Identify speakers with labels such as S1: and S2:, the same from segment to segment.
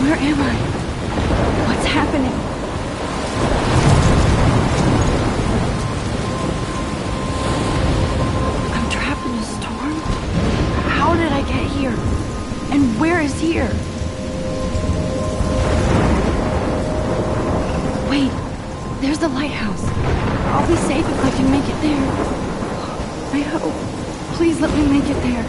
S1: Where am I? What's happening? I'm trapped in a storm? How did I get here? And where is here? Wait, there's the lighthouse. I'll be safe if I can make it there. I hope. Please let me make it there.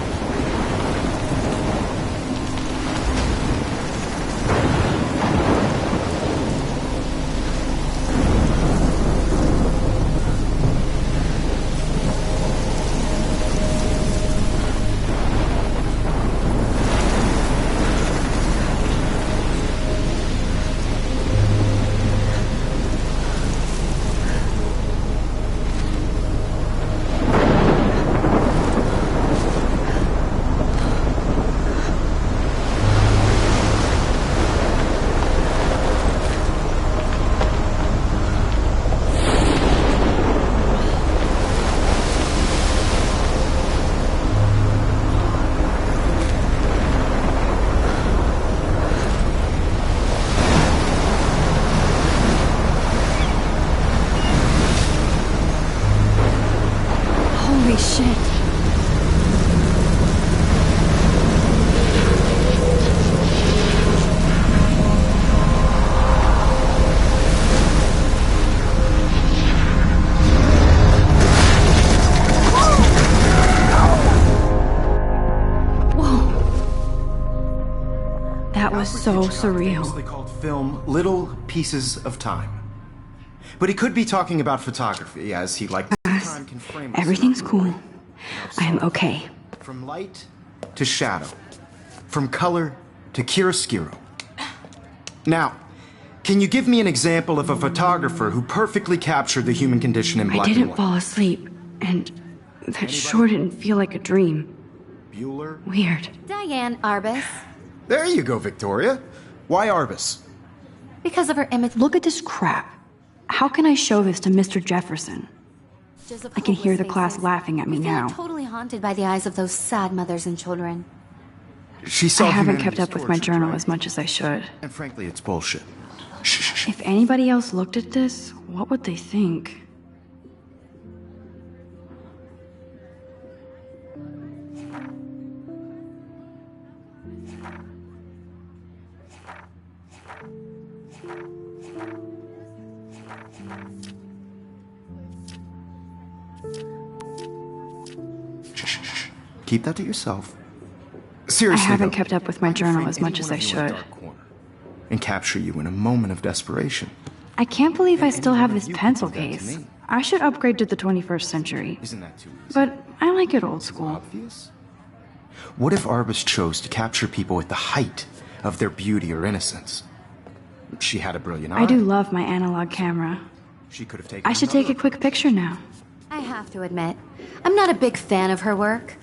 S1: Holy shit. Whoa. That was so surreal.
S2: Famously called film Little Pieces of Time. But he could be talking about photography, as he liked time can frame.
S1: Everything's cool. I'm okay.
S2: From light to shadow, from color to chiaroscuro. Now, can you give me an example of a photographer who perfectly captured the human condition in black and
S1: I didn't
S2: white?
S1: fall asleep, and that sure didn't feel like a dream.
S2: Bueller?
S1: Weird.
S3: Diane Arbus.
S2: There you go, Victoria. Why Arbus?
S3: Because of her image.
S1: Look at this crap. How can I show this to Mr. Jefferson? I can hear the class laughing at me now.
S3: Totally haunted by the eyes of those sad mothers and children.
S2: She saw
S1: I haven't
S2: humanity's
S1: kept up with my
S2: torture,
S1: journal
S2: right?
S1: as much as I should.
S2: And frankly, it's bullshit. Shh.
S1: If anybody else looked at this, what would they think?
S2: Shh. Keep that to yourself. Seriously,
S1: I haven't
S2: though,
S1: kept up with my
S2: I can
S1: journal
S2: frame
S1: as much as I
S2: any one of you in a
S1: should.
S2: dark corner and capture you in a moment of desperation.
S1: I can't believe I
S2: And
S1: still
S2: any
S1: have
S2: one of
S1: this
S2: you can
S1: pencil
S2: do that to
S1: case.
S2: me.
S1: I should upgrade to the 21st century.
S2: Isn't that too easy?
S1: But I like it old school.
S2: Obvious? What if Arbus chose to capture people at the height of their beauty or innocence? She had a brilliant eye.
S1: I do love my analog camera.
S2: She could have taken
S1: I should take a
S2: another
S1: quick picture now.
S3: I have to admit, I'm not a big fan of her work.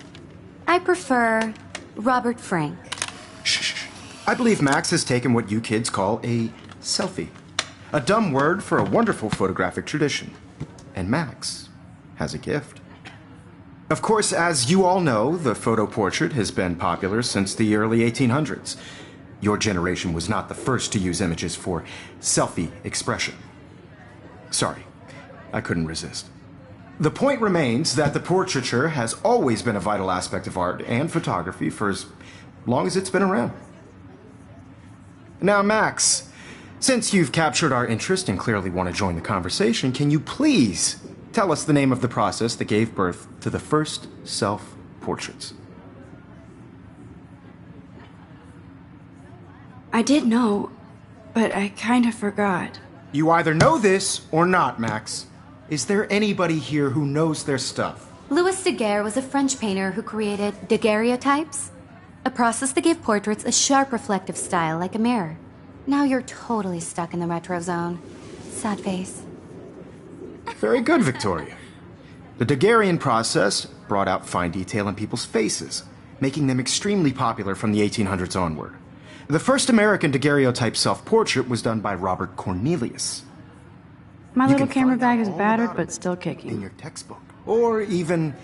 S3: I prefer Robert Frank.
S2: Shh. I believe Max has taken what you kids call a selfie. A dumb word for a wonderful photographic tradition. And Max has a gift. Of course, as you all know, the photo portrait has been popular since the early 1800s. Your generation was not the first to use images for selfie expression. Sorry, I couldn't resist. The point remains that the portraiture has always been a vital aspect of art and photography for as long as it's been around. Now, Max, since you've captured our interest and clearly want to join the conversation, can you please tell us the name of the process that gave birth to the first self-portraits?
S1: I did know, but I kind of forgot.
S2: You either know this or not, Max. Is there anybody here who knows their stuff?
S3: Louis Daguerre was a French painter who created daguerreotypes, a process that gave portraits a sharp reflective style like a mirror. Now you're totally stuck in the retro zone. Sad face.
S2: Very good, Victoria. The Daguerrean process brought out fine detail in people's faces, making them extremely popular from the 1800s onward. The first American daguerreotype self-portrait was done by Robert Cornelius.
S1: My
S2: You
S1: little
S2: can
S1: camera
S2: find
S1: bag
S2: out
S1: is
S2: all
S1: battered,
S2: about
S1: but
S2: it
S1: still
S2: in
S1: kicking.
S2: your textbook, or even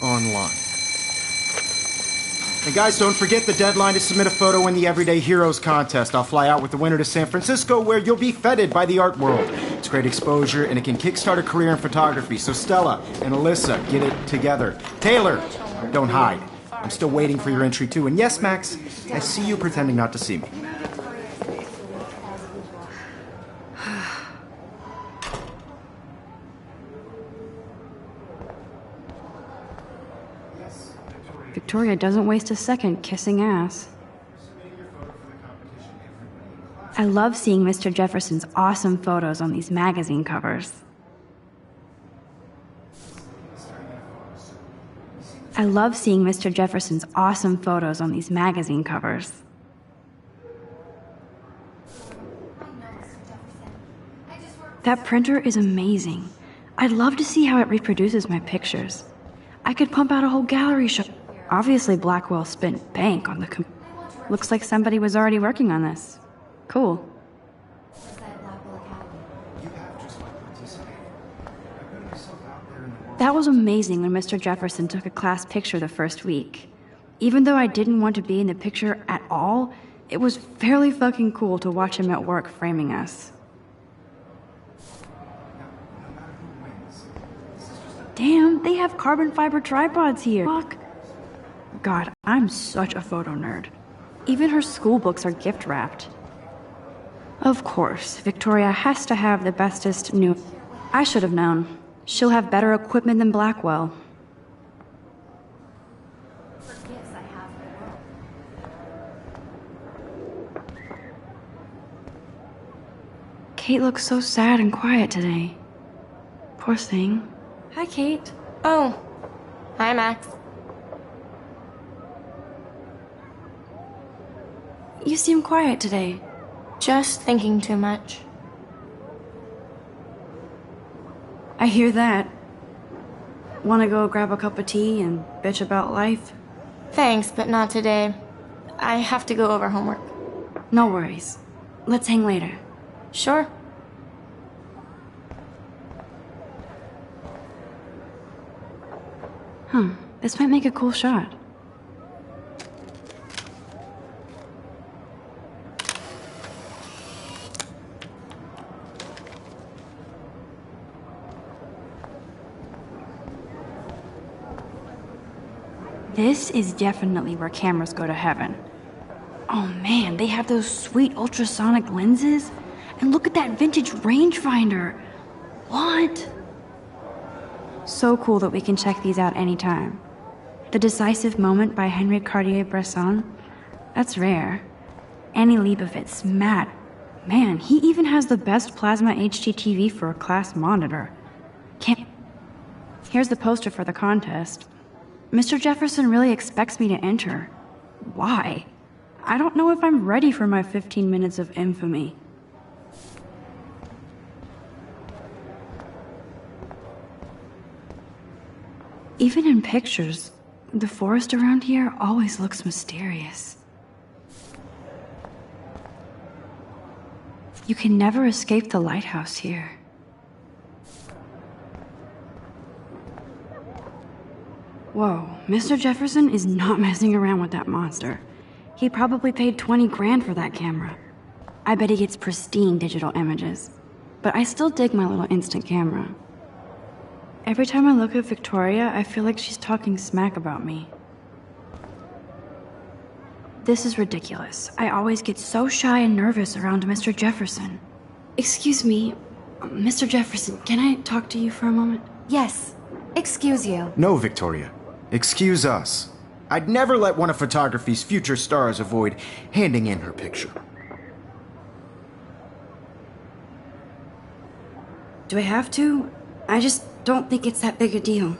S2: online. And guys, don't forget the deadline to submit a photo in the Everyday Heroes contest. I'll fly out with the winner to San Francisco, where you'll be feted by the art world. It's great exposure, and it can kickstart a career in photography. So Stella and Alyssa, get it together. Taylor, don't hide. I'm still waiting for your entry, too. And yes, Max, I see you pretending not to see me.
S1: Victoria doesn't waste a second kissing ass. I love seeing Mr. Jefferson's awesome photos on these magazine covers. I love seeing Mr. Jefferson's awesome photos on these magazine covers. That printer is amazing. I'd love to see how it reproduces my pictures. I could pump out a whole gallery show. Obviously, Blackwell spent bank on the looks like somebody was already working on this. Cool. That was amazing when Mr. Jefferson took a class picture the first week. Even though I didn't want to be in the picture at all, it was fairly fucking cool to watch him at work framing us. Damn, they have carbon fiber tripods here. Fuck. God, I'm such a photo nerd. Even her school books are gift wrapped. Of course, Victoria has to have the bestest new... I should have known. She'll have better equipment than Blackwell. Kate looks so sad and quiet today. Poor thing. Hi, Kate.
S4: Oh. Hi, Max.
S1: You seem quiet today.
S4: Just thinking too much.
S1: I hear that. Wanna go grab a cup of tea and bitch about life?
S4: Thanks, but not today. I have to go over homework.
S1: No worries. Let's hang later.
S4: Sure.
S1: This might make a cool shot. This is definitely where cameras go to heaven. Oh man, they have those sweet ultrasonic lenses. And look at that vintage rangefinder. What? So cool that we can check these out anytime. The Decisive Moment by Henry Cartier-Bresson. That's rare. Annie Leibovitz, Matt. Man, he even has the best plasma HDTV for a class monitor. Here's the poster for the contest. Mr. Jefferson really expects me to enter. Why? I don't know if I'm ready for my 15 minutes of infamy. Even in pictures, the forest around here always looks mysterious. You can never escape the lighthouse here. Whoa, Mr. Jefferson is not messing around with that monster. He probably paid 20 grand for that camera. I bet he gets pristine digital images. But I still dig my little instant camera. Every time I look at Victoria, I feel like she's talking smack about me. This is ridiculous. I always get so shy and nervous around Mr. Jefferson. Excuse me, Mr. Jefferson, can I talk to you for a moment?
S3: Yes. Excuse you.
S2: No, Victoria. Excuse us. I'd never let one of photography's future stars avoid handing in her picture.
S1: Do I have to? I just don't think it's that big a deal.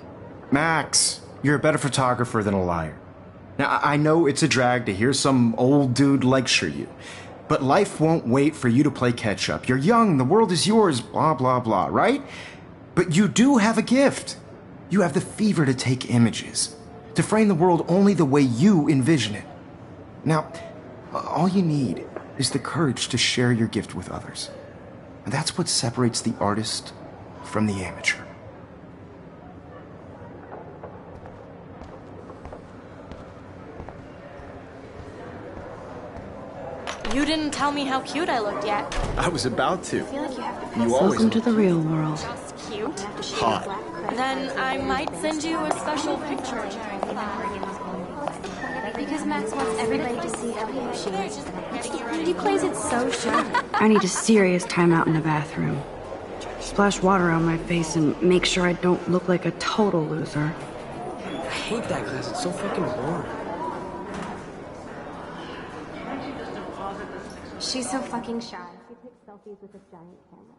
S2: Max, you're a better photographer than a liar. Now, I know it's a drag to hear some old dude lecture you, but life won't wait for you to play catch-up. You're young, the world is yours, blah, blah, blah, right? But you do have a gift. You have the fever to take images, to frame the world only the way you envision it. Now, all you need is the courage to share your gift with others. And that's what separates the artist from the amateur.
S4: You didn't tell me how cute I looked yet.
S2: I was about to.
S4: I feel like you have to
S2: You always
S1: Welcome to the real world.
S4: just cute.
S2: hot.
S4: Then I might send you a special picture.
S3: Because Max wants everybody to see how cute she is. He plays it so shy.
S1: I need a serious timeout in the bathroom. Splash water on my face and make sure I don't look like a total loser.
S5: I hate that class. It's so fucking boring.
S3: She's so fucking shy. She takes selfies with this giant camera.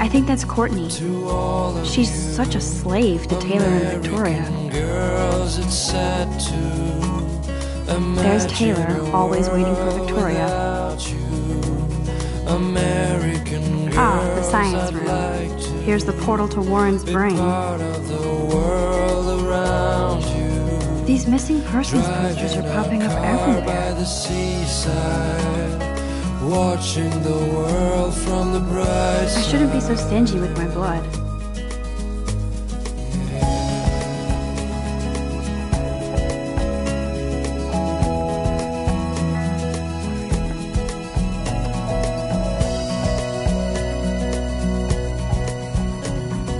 S1: I think that's Courtney. She's such a slave to Taylor and Victoria. There's Taylor, always waiting for Victoria. Ah, the science room. Here's the portal to Warren's brain. These missing persons posters are popping up everywhere.
S6: Watching the world from the bright
S1: I shouldn't be so stingy with my blood.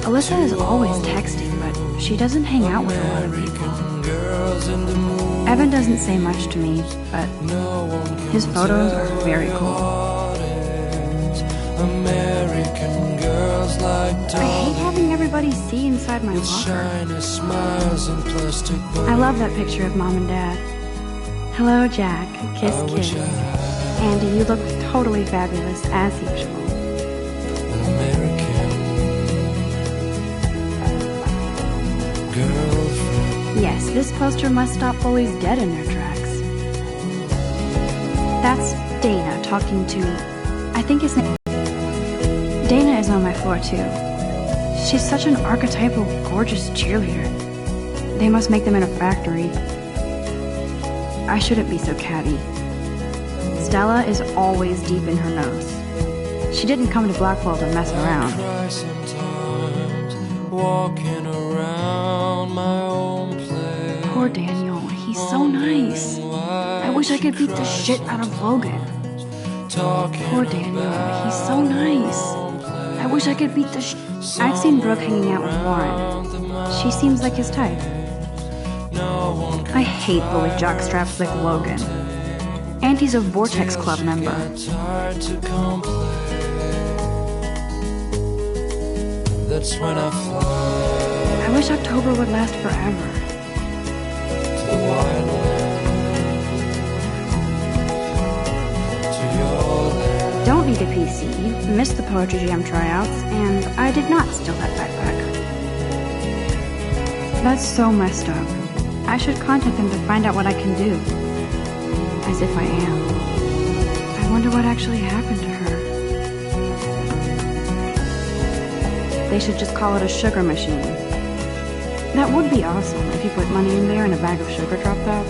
S1: Alyssa is always texting, but she doesn't hang out with a lot of people. Evan doesn't say much to me, but his photos are very cool.
S6: American girls like
S1: I hate having everybody see inside my locker.
S6: shiny smiles and plastic
S1: I love that picture of Mom and Dad. Hello, Jack. Kiss, kiss. Andy, you look totally fabulous, as usual.
S6: American girlfriend.
S1: Yes, this poster must stop bullies dead in their tracks. That's Dana talking to... I think his name... Dana is on my floor, too. She's such an archetypal, gorgeous cheerleader. They must make them in a factory. I shouldn't be so catty. Stella is always deep in her nose. She didn't come to Blackwell to mess around.
S6: Cry sometimes, walking around my own place.
S1: Poor Daniel, he's so nice. I wish I could beat the shit out of Logan. Poor Daniel, he's so nice. I wish I could beat the I've seen Brooke hanging out with Warren. She seems like his type. I hate bully jockstraps like Logan. And he's a Vortex Club member.
S6: That's when I fly
S1: I wish October would last forever.
S6: to the wild land, to your land.
S1: Don't need a PC, missed the Poetry Jam tryouts, and I did not steal that backpack. That's so messed up. I should contact them to find out what I can do. As if I am. I wonder what actually happened to her. They should just call it a sugar machine. That would be awesome if you put money in there and a bag of sugar dropped out.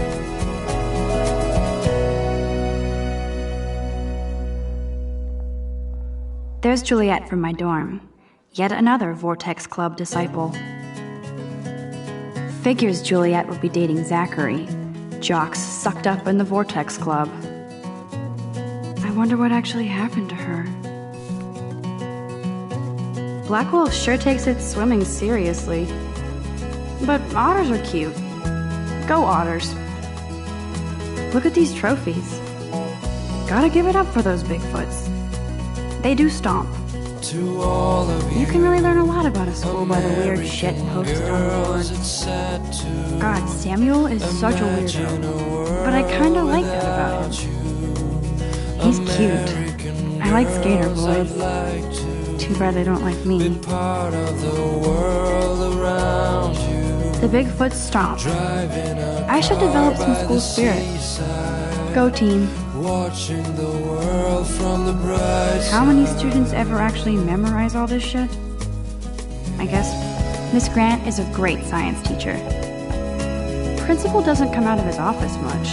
S1: There's Juliet from my dorm. Yet another Vortex Club disciple. Figures Juliet would be dating Zachary. Jocks sucked up in the Vortex Club. I wonder what actually happened to her. Blackwell sure takes its swimming seriously. But otters are cute. Go otters. Look at these trophies. Gotta give it up for those Bigfoots. They do stomp.
S6: To all of
S1: You can really learn a lot about a school by the weird shit posted on the board.
S6: it's sad to
S1: God, Samuel is such a weirdo. But I kinda like that about him. He's cute. I like skater boys. Too bad they don't like me.
S6: part of the world around you.
S1: The Bigfoot stomp. I should develop some school spirit. Go team.
S6: watching the world from the bright
S1: How many students ever actually memorize all this shit? I guess Miss Grant is a great science teacher. Principal doesn't come out of his office much.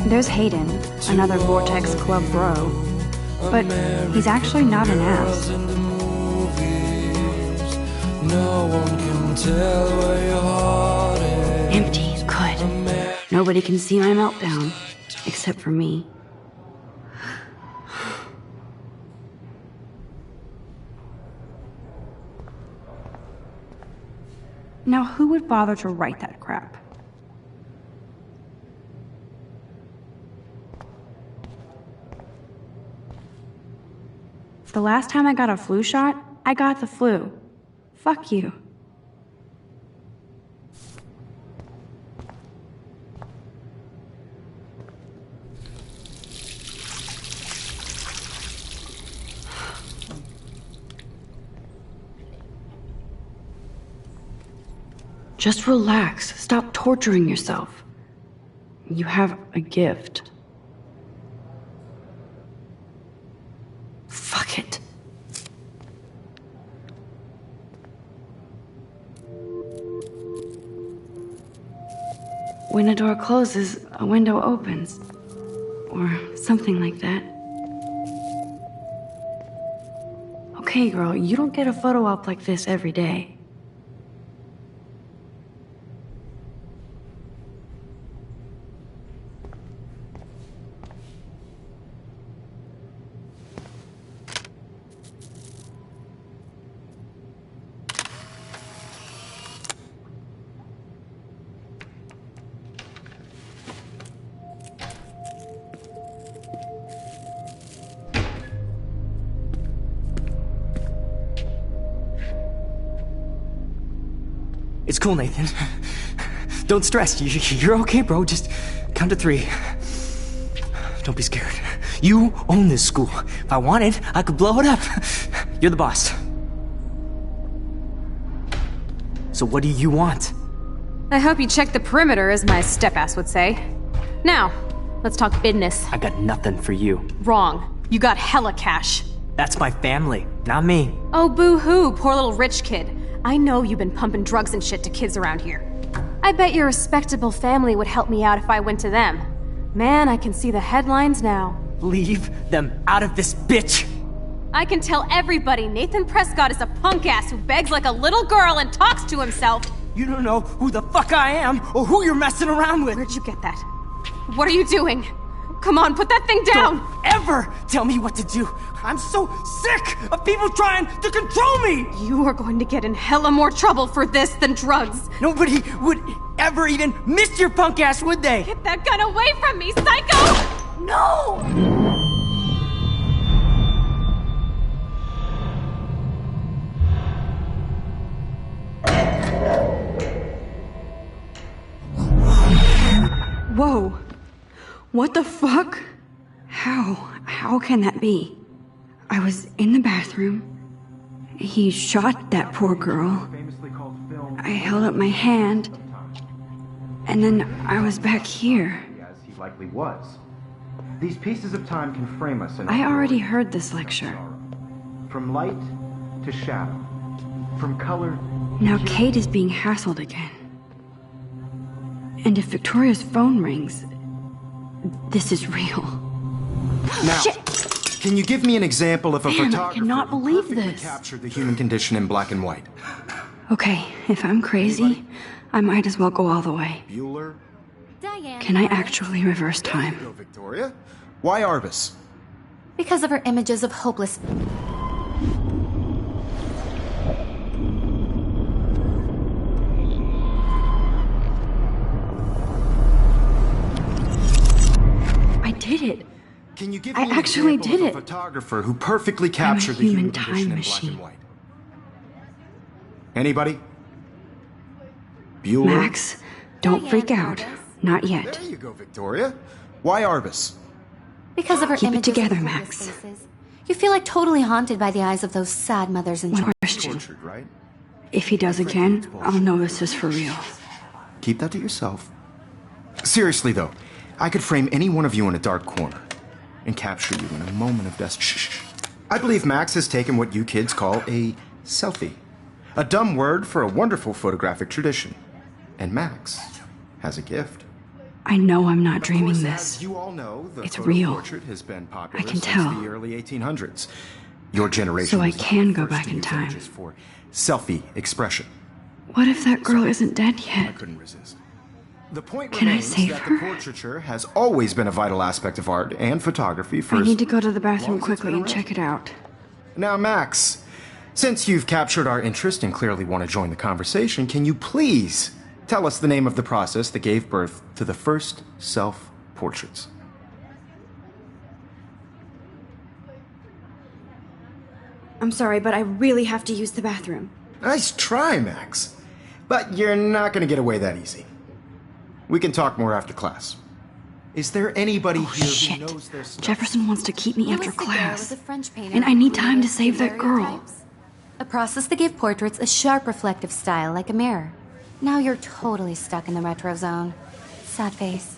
S1: There's Hayden, another Vortex Club bro. But he's actually not an ass.
S6: No one can tell where your heart is.
S1: Empty, good. Nobody can see my meltdown, except for me. Now, who would bother to write that crap? The last time I got a flu shot, I got the flu. Fuck you. Just relax. Stop torturing yourself. You have a gift. Fuck it. When a door closes, a window opens. Or something like that. Okay, girl, you don't get a photo op like this every day.
S5: It's cool, Nathan. Don't stress. You're okay, bro. Just count to 3. Don't be scared. You own this school. If I wanted, I could blow it up. You're the boss. So what do you want?
S7: I hope you checked the perimeter, as my step-ass would say. Now, let's talk business.
S5: I got nothing for you.
S7: Wrong. You got hella cash.
S5: That's my family, not me.
S7: Oh, boo-hoo, poor little rich kid. I know you've been pumping drugs and shit to kids around here. I bet your respectable family would help me out if I went to them. Man, I can see the headlines now.
S5: Leave them out of this bitch!
S7: I can tell everybody Nathan Prescott is a punk ass who begs like a little girl and talks to himself.
S5: You don't know who the fuck I am or who you're messing around with.
S7: Where'd you get that? What are you doing? Come on, put that thing down!
S5: Don't ever tell me what to do! I'm so sick of people trying to control me!
S7: You are going to get in hella more trouble for this than drugs.
S5: Nobody would ever even miss your punk ass, would they?
S7: Get that gun away from me, psycho! No!
S1: Whoa. What the fuck? How can that be? I was in the bathroom. He shot that poor girl. I held up my hand. And then I was back here.
S2: As he likely was. These pieces of time can frame us in
S1: I already heard this lecture.
S2: From light to shadow. From color.
S1: Now Kate is being hassled again. And if Victoria's phone rings, this is real.
S2: Now,
S1: Shit.
S2: Can you give me an example of a
S1: Man, I
S2: photographer
S1: cannot
S2: who
S1: believe
S2: perfectly
S1: this.
S2: captured the human condition in black and white?
S1: Okay, if I'm crazy, I might as well go all the way.
S2: Bueller?
S3: Diane.
S1: Can I actually reverse time?
S2: Go, Victoria. Why Arvis?
S3: Because of her images of hopeless...
S1: I did it.
S2: Can you give
S1: I
S2: me an
S1: actually
S2: example
S1: did
S2: of a
S1: it.
S2: photographer who perfectly captured the
S1: human
S2: human
S1: time
S2: condition in
S1: machine.
S2: black and white? Anybody? Bueller?
S1: Max, don't freak out. Not yet.
S2: There you go, Victoria. Why Arvis?
S3: Because of her
S1: Keep it
S3: images
S1: together,
S3: of
S1: Max.
S3: hopeless faces. You feel like totally haunted by the eyes of those sad mothers and children.
S1: Question.
S2: Tortured, right?
S1: If he does again, I'll know this is for real.
S2: Keep that to yourself. Seriously, though, I could frame any one of you in a dark corner and capture you in a moment of death. Shh. I believe Max has taken what you kids call a selfie. A dumb word for a wonderful photographic tradition. And Max has a gift.
S1: I know I'm not dreaming
S2: Of course,
S1: this.
S2: as you all know, the
S1: It's
S2: photo
S1: real.
S2: portrait has been popular
S1: I can
S2: since
S1: tell.
S2: the early 1800s. Your generation
S1: So I
S2: was the
S1: can go
S2: first
S1: back
S2: to
S1: in
S2: use
S1: time.
S2: images for selfie expression.
S1: What if that girl isn't dead
S2: I
S1: yet?
S2: couldn't resist. The point
S1: Can I
S2: remains
S1: save
S2: that
S1: her?
S2: the portraiture has always been a vital aspect of art and photography for
S1: I
S2: as
S1: need to go to the
S2: long
S1: bathroom
S2: as it's
S1: quickly
S2: been
S1: and
S2: around.
S1: check it out.
S2: Now, Max, since you've captured our interest and clearly want to join the conversation, can you please tell us the name of the process that gave birth to the first self-portraits?
S1: I'm sorry, but I really have to use the bathroom.
S2: Nice try, Max. But you're not going to get away that easy. We can talk more after class. Is there anybody
S1: Oh,
S2: here
S1: shit.
S2: who knows their stuff?
S1: Jefferson wants to keep me after
S3: Louis Daguerre
S1: class.
S3: was a French painter
S1: And I
S3: who
S1: need time to
S3: created
S1: save that girl.
S3: daguerreotypes, a process that gave portraits a sharp reflective style like a mirror. Now you're totally stuck in the retro zone. Sad face.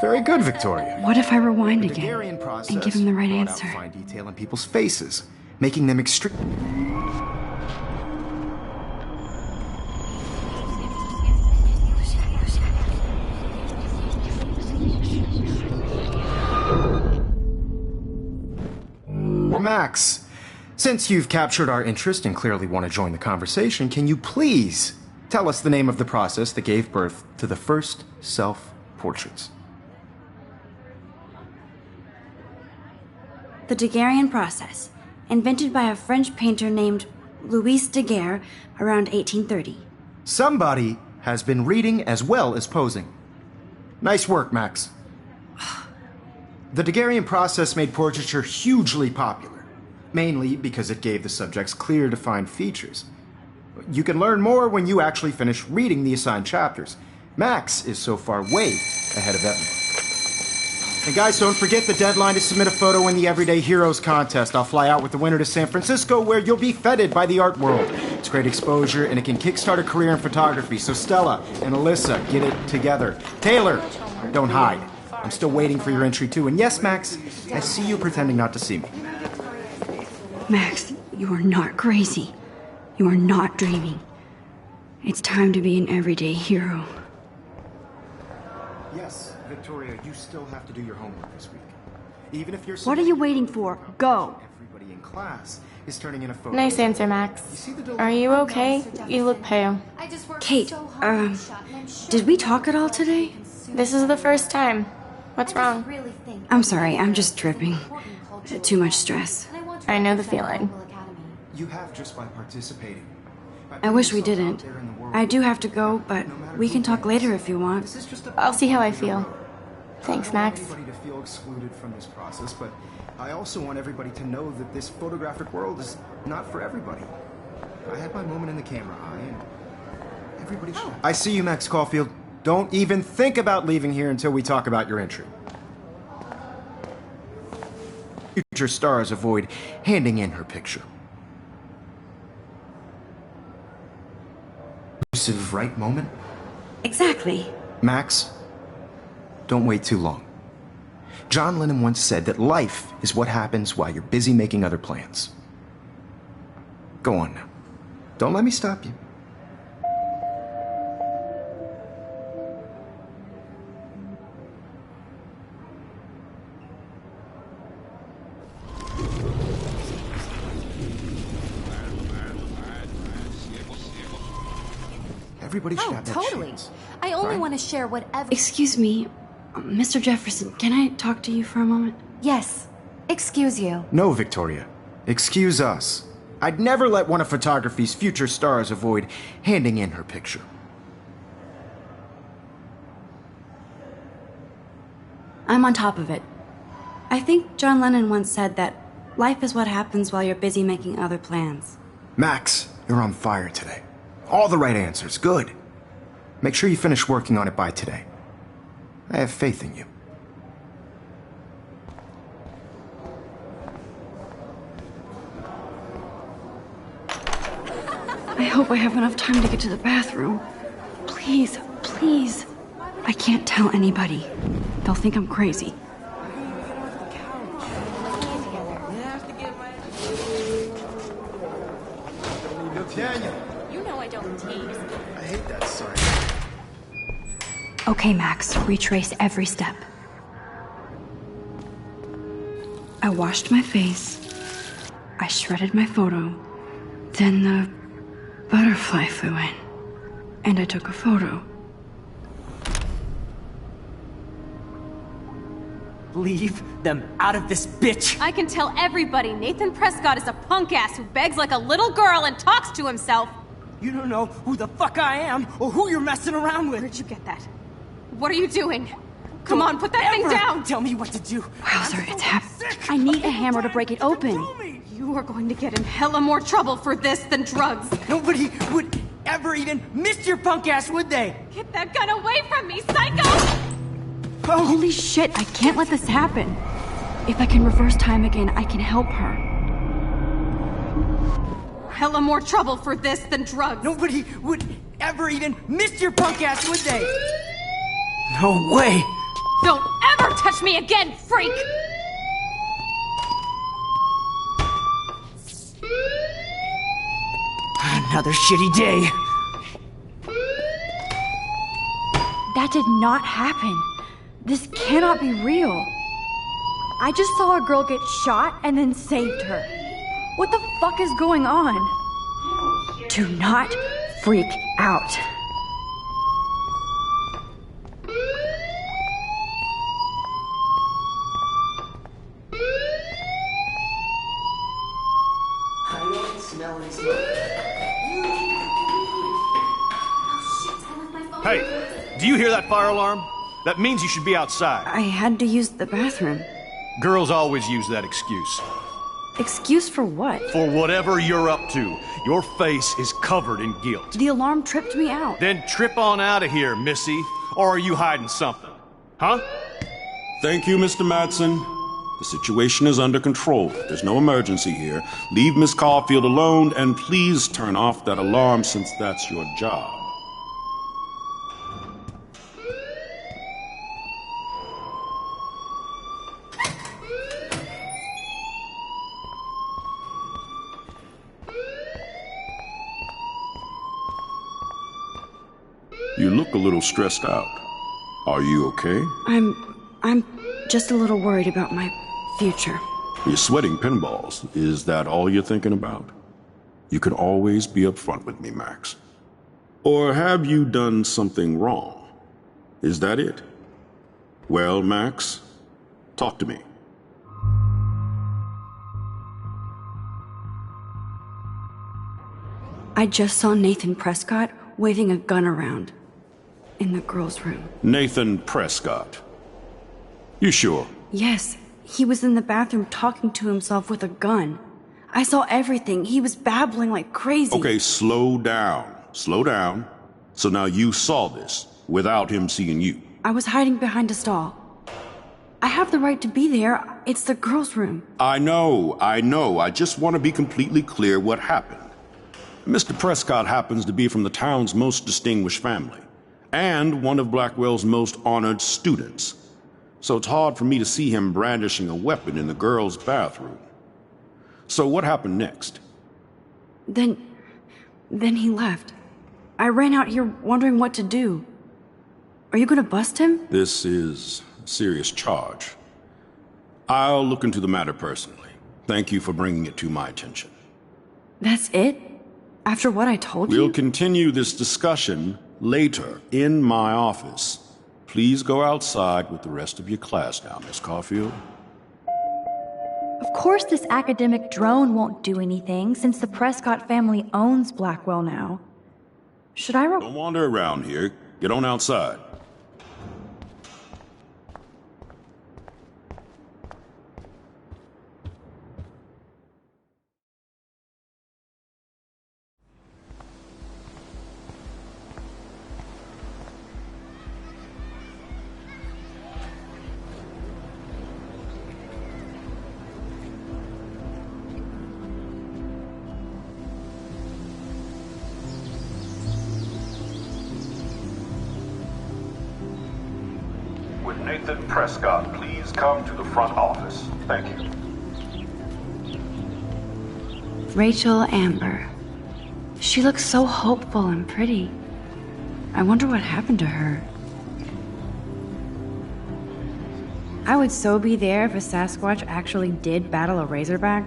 S2: Very good, Victoria.
S1: What if I rewind
S2: The
S1: again
S2: Daguerrean process
S1: and give him the right
S2: brought out
S1: answer?
S2: fine detail in people's faces, making them extreme. Max, since you've captured our interest and clearly want to join the conversation, can you please tell us the name of the process that gave birth to the first self-portraits?
S1: The Daguerrean process, invented by a French painter named Louis Daguerre around 1830.
S2: Somebody has been reading as well as posing. Nice work, Max. The Daguerrean process made portraiture hugely popular, mainly because it gave the subjects clear, defined features. You can learn more when you actually finish reading the assigned chapters. Max is so far way ahead of everyone. And guys, don't forget the deadline to submit a photo in the Everyday Heroes contest. I'll fly out with the winner to San Francisco, where you'll be feted by the art world. It's great exposure, and it can kickstart a career in photography. So Stella and Alyssa, get it together. Taylor, don't hide. I'm still waiting for your entry too. And yes, Max, I see you pretending not to see me.
S1: Max, you are not crazy. You are not dreaming. It's time to be an everyday hero.
S2: Yes, Victoria, you still have to do your homework this week. Even if you're...
S1: What are you waiting for? Go!
S2: Everybody in class is turning in a photo.
S4: Nice answer, Max. Are you okay? You look pale.
S1: Kate, did we talk at all today?
S4: This is the first time. What's wrong?
S1: I'm sorry, I'm just tripping. Too much stress.
S4: I know the feeling.
S2: You have just by participating.
S1: I wish we didn't. I do have to go, but we can talk later if you want.
S4: I'll see how I feel. Thanks, Max.
S2: Everybody to feel excluded from this process, but I also want everybody to know that this photographic world is not for everybody. I had my moment in the camera eye, and everybody should. I see you, Max Caulfield. Don't even think about leaving here until we talk about your entry. Future stars avoid handing in her picture. Elusive right moment?
S1: Exactly.
S2: Max, don't wait too long. John Lennon once said that life is what happens while you're busy making other plans. Go on now. Don't let me stop you. Everybody should
S3: Oh,
S2: have that
S3: totally.
S2: chance.
S3: I only
S2: Right?
S3: want to share whatever.
S1: Excuse me, Mr. Jefferson, can I talk to you for a moment?
S3: Yes. Excuse you.
S2: No, Victoria. Excuse us. I'd never let one of photography's future stars avoid handing in her picture.
S1: I'm on top of it. I think John Lennon once said that life is what happens while you're busy making other plans.
S2: Max, you're on fire today. All the right answers. Good. Make sure you finish working on it by today. I have faith in you.
S1: I hope I have enough time to get to the bathroom. Please, please. I can't tell anybody. They'll think I'm crazy.
S2: Daniel,
S7: You know I don't tease.
S2: I hate that sign.
S1: Okay, Max, retrace every step. I washed my face. I shredded my photo. Then the butterfly flew in. And I took a photo.
S5: Leave them out of this bitch!
S7: I can tell everybody Nathan Prescott is a punk ass who begs like a little girl and talks to himself.
S5: You don't know who the fuck I am or who you're messing around with.
S7: Where'd you get that? What are you doing? Come on, put that thing
S5: Ever
S7: down!
S5: Tell me what to do.
S1: Wowzer, it's happening. I need a hammer to break it open.
S7: You are going to get in hella more trouble for this than drugs.
S5: Nobody would ever even miss your punk ass, would they?
S7: Get that gun away from me, psycho!
S1: Holy shit, I can't let this happen. If I can reverse time again, I can help her.
S7: Hella more trouble for this than drugs.
S5: Nobody would ever even miss your punk ass, would they? No way!
S7: Don't ever touch me again, freak!
S5: Another shitty day.
S1: That did not happen. This cannot be real. I just saw a girl get shot and then saved her. What the fuck is going on? Do not freak out.
S5: I don't smell any smoke.
S8: Hey, do you hear that fire alarm? That means you should be outside.
S1: I had to use the bathroom.
S8: Girls always use that excuse.
S1: Excuse for what?
S8: For whatever you're up to, your face is covered in guilt.
S1: The alarm tripped me out.
S8: Then trip on out of here, Missy. Or are you hiding something? Huh?
S9: Thank you, Mr. Madsen. The situation is under control. There's no emergency here. Leave Miss Caulfield alone, and please turn off that alarm since that's your job. You look a little stressed out. Are you okay?
S1: I'm just a little worried about my future.
S9: You're sweating pinballs. Is that all you're thinking about? You can always be upfront with me, Max. Or have you done something wrong? Is that it? Well, Max, talk to me.
S1: I just saw Nathan Prescott waving a gun around in the girls' room.
S9: Nathan Prescott. You sure?
S1: Yes, he was in the bathroom talking to himself with a gun. I saw everything. He was babbling like crazy.
S9: Okay, slow down. Slow down. So now you saw this without him seeing you.
S1: I was hiding behind a stall. I have the right to be there. It's the girls' room.
S9: I know. I just want to be completely clear what happened. Mr. Prescott happens to be from the town's most distinguished family, and one of Blackwell's most honored students. So it's hard for me to see him brandishing a weapon in the girls' bathroom. So what happened next?
S1: Then he left. I ran out here wondering what to do. Are you gonna bust him?
S9: This is a serious charge. I'll look into the matter personally. Thank you for bringing it to my attention.
S1: That's it? After what I told you?
S9: We'll continue this discussion later in my office. Please go outside with the rest of your class now, Miss Caulfield.
S10: Of course this academic drone won't do anything, since the Prescott family owns Blackwell now. Should I
S9: Don't wander around here. Get on outside.
S11: Nathan Prescott please come to the front office? Thank you.
S1: Rachel Amber. She looks so hopeful and pretty. I wonder what happened to her. I would so be there if a Sasquatch actually did battle a Razorback.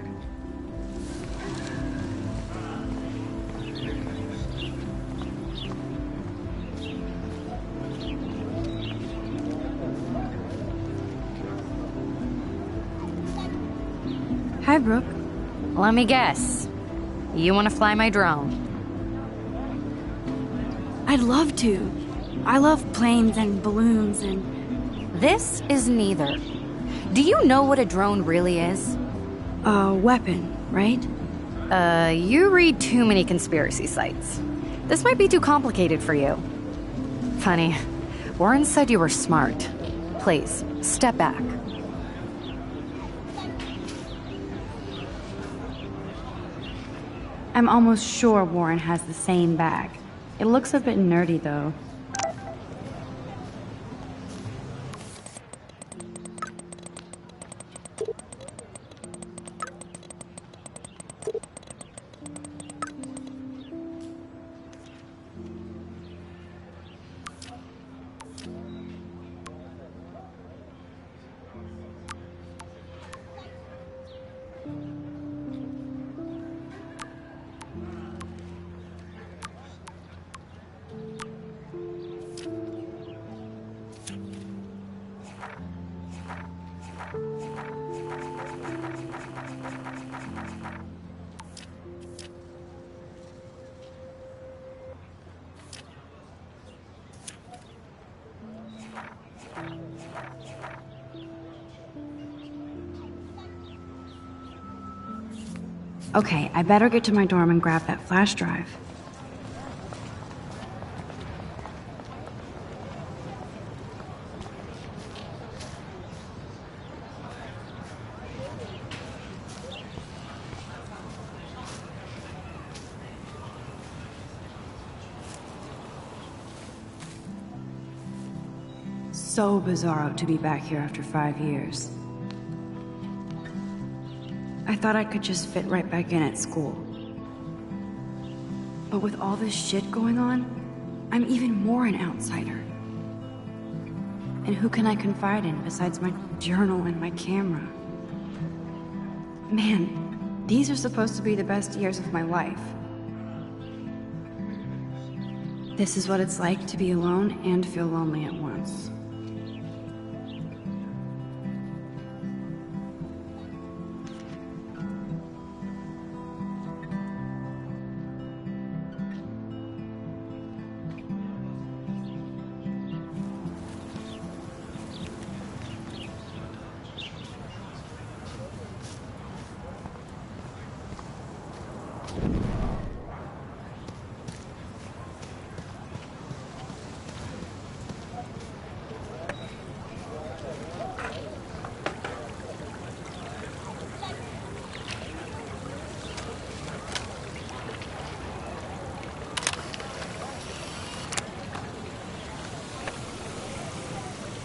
S1: Hi, Brooke.
S3: Let me guess. You want to fly my drone?
S1: I'd love to. I love planes and balloons and...
S3: This is neither. Do you know what a drone really is?
S1: A weapon, right?
S3: You read too many conspiracy sites. This might be too complicated for you. Funny. Warren said you were smart. Please, step back.
S1: I'm almost sure Warren has the same bag. It looks a bit nerdy, though. Okay, I better get to my dorm and grab that flash drive. So bizarro to be back here after 5 years. I thought I could just fit right back in at school. But with all this shit going on, I'm even more an outsider. And who can I confide in besides my journal and my camera? Man, these are supposed to be the best years of my life. This is what it's like to be alone and feel lonely at once.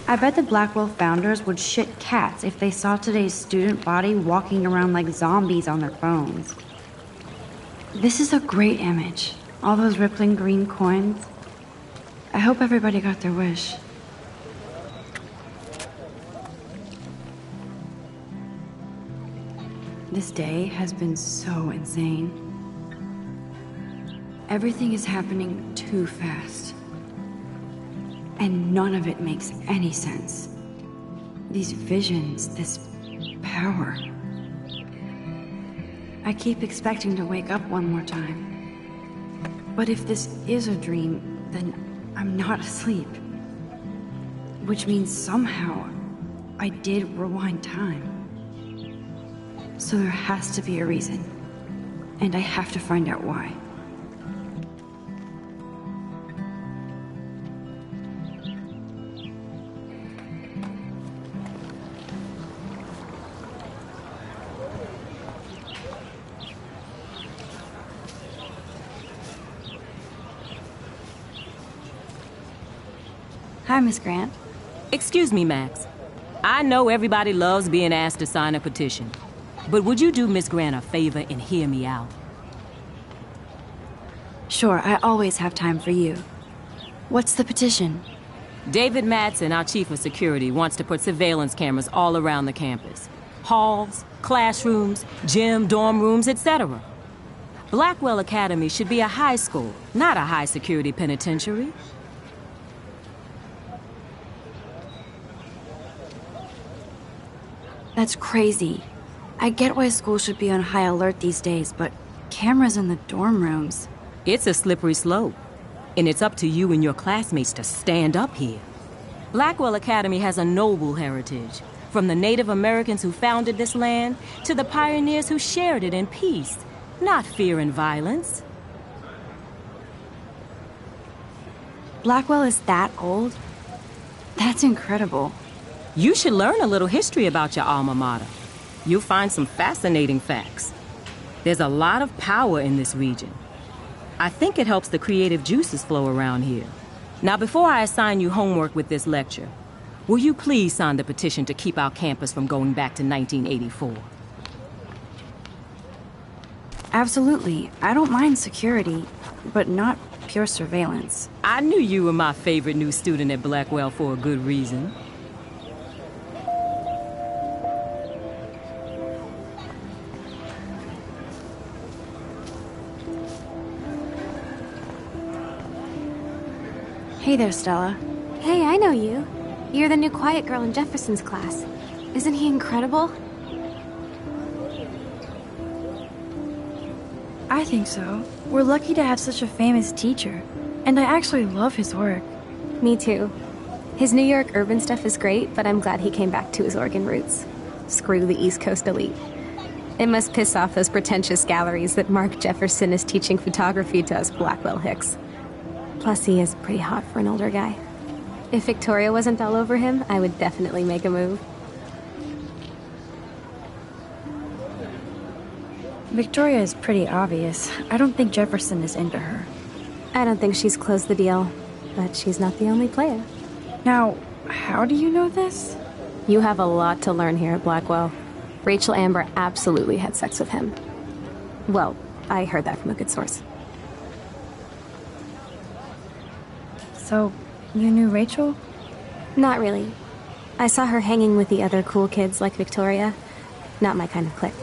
S1: I bet the Blackwell founders would shit cats if they saw today's student body walking around like zombies on their phones. This is a great image. All those rippling green coins. I hope everybody got their wish. This day has been so insane. Everything is happening too fast. And none of it makes any sense. These visions, this power. I keep expecting to wake up one more time. But if this is a dream, then I'm not asleep. Which means somehow I did rewind time. So there has to be a reason. And I have to find out why. Hi, Miss Grant.
S12: Excuse me, Max. I know everybody loves being asked to sign a petition. But would you do Miss Grant a favor and hear me out?
S1: Sure, I always have time for you. What's the petition?
S12: David Madsen, our chief of security, wants to put surveillance cameras all around the campus. Halls, classrooms, gym, dorm rooms, etc. Blackwell Academy should be a high school, not a high-security penitentiary.
S1: That's crazy. I get why schools should be on high alert these days, but cameras in the dorm rooms...
S12: It's a slippery slope, and it's up to you and your classmates to stand up here. Blackwell Academy has a noble heritage, from the Native Americans who founded this land to the pioneers who shared it in peace, not fear and violence.
S1: Blackwell is that old? That's incredible.
S12: You should learn a little history about your alma mater. You'll find some fascinating facts. There's a lot of power in this region. I think it helps the creative juices flow around here. Now, before I assign you homework with this lecture, will you please sign the petition to keep our campus from going back to 1984?
S1: Absolutely. I don't mind security, but not pure surveillance.
S12: I knew you were my favorite new student at Blackwell for a good reason.
S1: Hey there, Stella.
S7: Hey, I know you. You're the new quiet girl in Jefferson's class. Isn't he incredible?
S10: I think so. We're lucky to have such a famous teacher. And I actually love his work.
S7: Me too. His New York urban stuff is great, but I'm glad he came back to his Oregon roots. Screw the East Coast elite. It must piss off those pretentious galleries that Mark Jefferson is teaching photography to us Blackwell hicks. Plus, he is pretty hot for an older guy. If Victoria wasn't all over him, I would definitely make a move.
S10: Victoria is pretty obvious. I don't think Jefferson is into her.
S7: I don't think she's closed the deal, but she's not the only player.
S10: Now, how do you know this?
S7: You have a lot to learn here at Blackwell. Rachel Amber absolutely had sex with him. Well, I heard that from a good source.
S10: So, you knew Rachel?
S7: Not really. I saw her hanging with the other cool kids like Victoria. Not my kind of clique.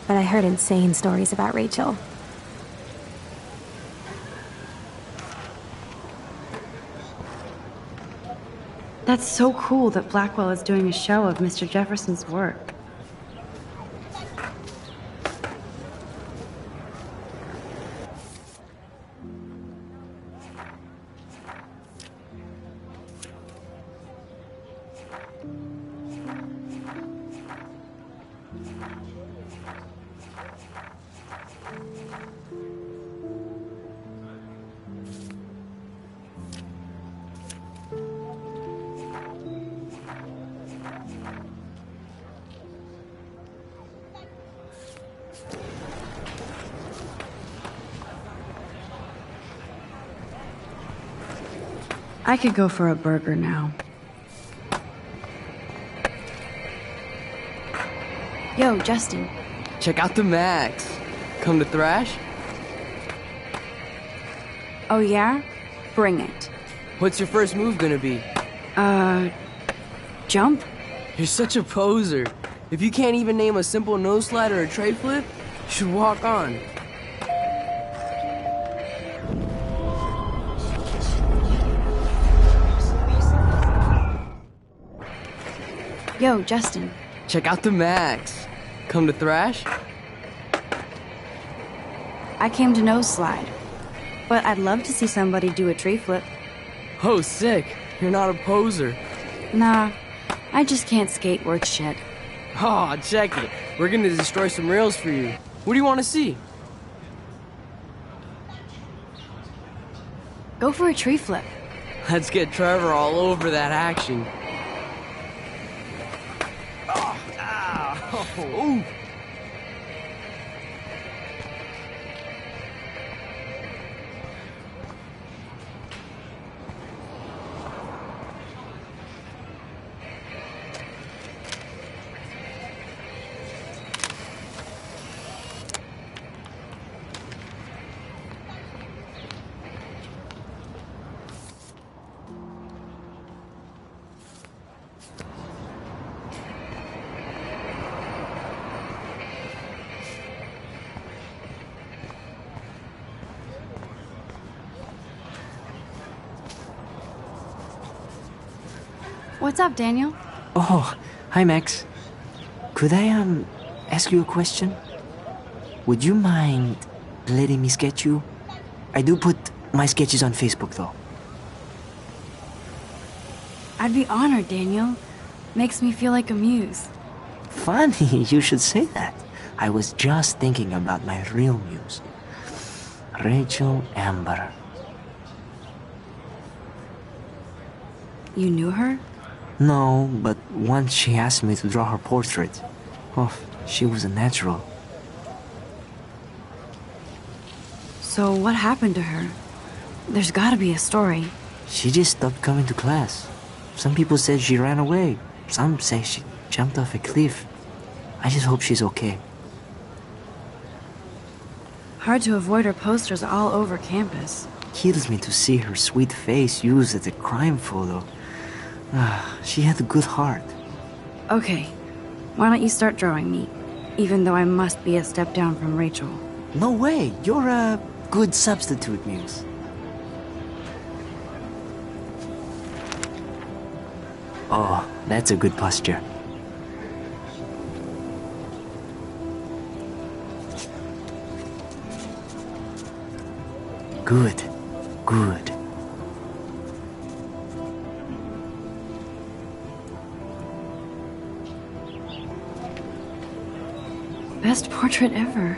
S7: But I heard insane stories about Rachel.
S1: That's so cool that Blackwell is doing a show of Mr. Jefferson's work. I could go for a burger now. Yo, Justin.
S13: Check out the Max. Come to thrash?
S1: Oh yeah? Bring it.
S13: What's your first move gonna be?
S1: Jump?
S13: You're such a poser. If you can't even name a simple nose slide or a tray flip, you should walk on.
S1: Yo, Justin.
S13: Check out the Max. Come to thrash?
S1: I came to nose slide. But I'd love to see somebody do a tree flip.
S13: Oh, sick. You're not a poser.
S1: Nah, I just can't skate worth shit.
S13: Oh, check it. We're gonna destroy some rails for you. What do you want to see?
S1: Go for a tree flip.
S13: Let's get Trevor all over that action. Oh.
S1: What's up, Daniel?
S5: Oh, hi, Max. Could I, ask you a question? Would you mind letting me sketch you? I do put my sketches on Facebook, though.
S1: I'd be honored, Daniel. Makes me feel like a muse.
S5: Funny, you should say that. I was just thinking about my real muse. Rachel Amber.
S1: You knew her?
S5: No, but once she asked me to draw her portrait. Oh, she was a natural.
S1: So what happened to her? There's gotta be a story.
S5: She just stopped coming to class. Some people said she ran away. Some say she jumped off a cliff. I just hope she's okay.
S1: Hard to avoid her posters all over campus.
S5: Kills me to see her sweet face used as a crime photo. She had a good heart.
S1: Okay, why don't you start drawing me? Even though I must be a step down from Rachel.
S5: No way, you're a good substitute, Muse. Oh, that's a good posture. Good, good.
S1: Best portrait ever.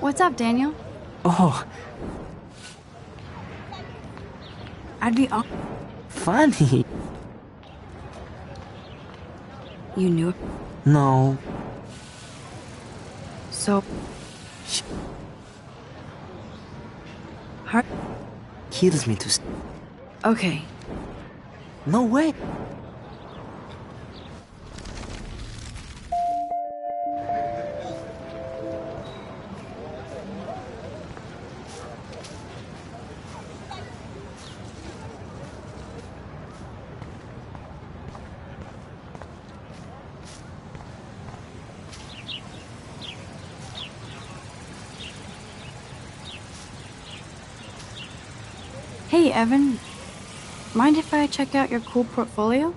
S1: What's up, Daniel?
S5: Oh.
S1: I'd be
S5: Funny.
S1: You knew?
S5: No.
S1: So... Her?
S5: Kills me to...
S1: Okay.
S5: No way.
S1: Hey, Evan. Mind if I check out your cool portfolio?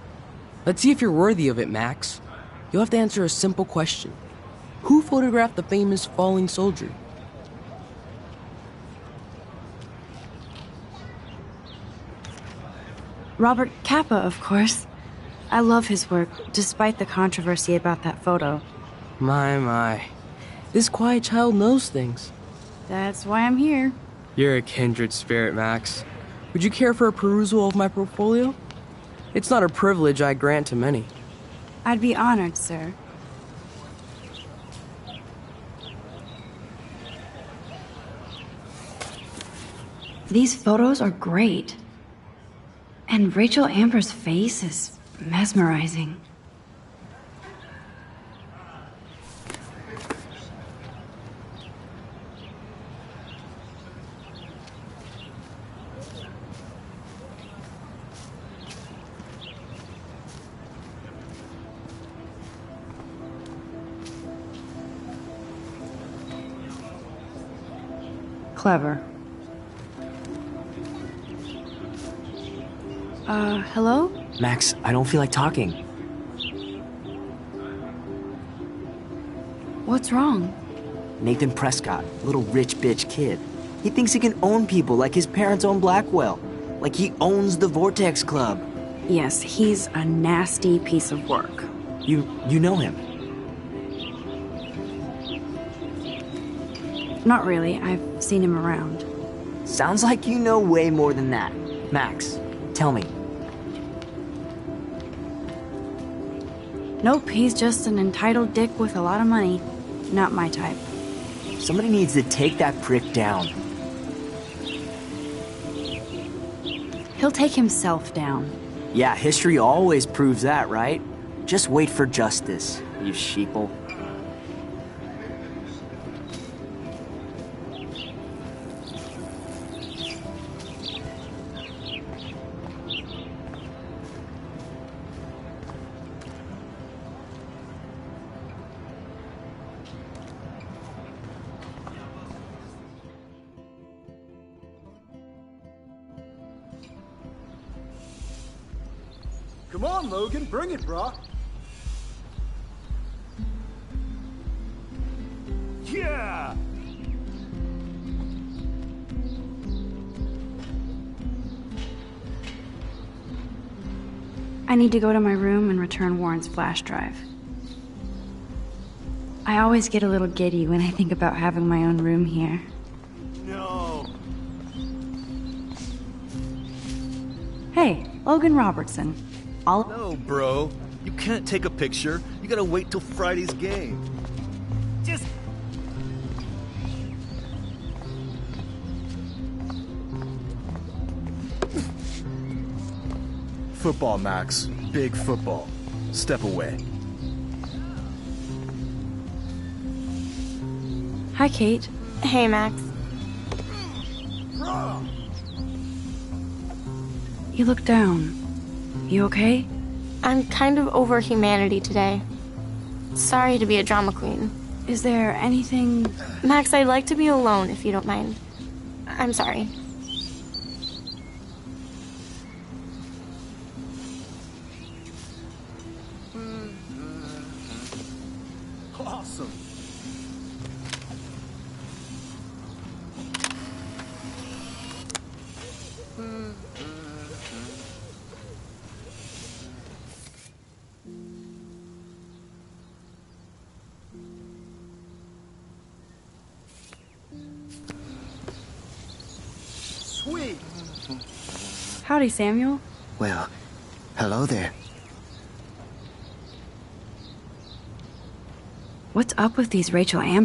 S13: Let's see if you're worthy of it, Max. You'll have to answer a simple question. Who photographed the famous falling soldier?
S1: Robert Capa, of course. I love his work, despite the controversy about that photo.
S13: My. This quiet child knows things.
S1: That's why I'm here.
S13: You're a kindred spirit, Max. Would you care for a perusal of my portfolio? It's not a privilege I grant to many.
S1: I'd be honored, sir. These photos are great. And Rachel Amber's face is mesmerizing. Clever. Hello?
S5: Max, I don't feel like talking.
S1: What's wrong?
S5: Nathan Prescott, little rich bitch kid. He thinks he can own people like his parents own Blackwell. Like he owns the Vortex Club.
S1: Yes, he's a nasty piece of work.
S5: You know him?
S1: Not really. I've seen him around.
S5: Sounds like you know way more than that. Max, tell me.
S1: Nope, he's just an entitled dick with a lot of money. Not my type.
S5: Somebody needs to take that prick down.
S1: He'll take himself down.
S5: Yeah, history always proves that, right? Just wait for justice, you sheeple.
S14: Come on, Logan, bring it, brah.
S8: Yeah!
S1: I need to go to my room and return Warren's flash drive. I always get a little giddy when I think about having my own room here.
S8: No.
S1: Hey, Logan Robertson.
S15: No, bro. You can't take a picture. You gotta wait till Friday's game.
S8: Just...
S14: Football, Max. Big football. Step away.
S1: Hi, Kate.
S4: Hey, Max.
S1: You look down. You okay?
S4: I'm kind of over humanity today. Sorry to be a drama queen.
S1: Is there anything...
S4: Max, I'd like to be alone if you don't mind. I'm sorry.
S14: Awesome. Sweet.
S1: Howdy, Samuel.
S5: Well, hello there.
S1: What's up with these Rachel Amber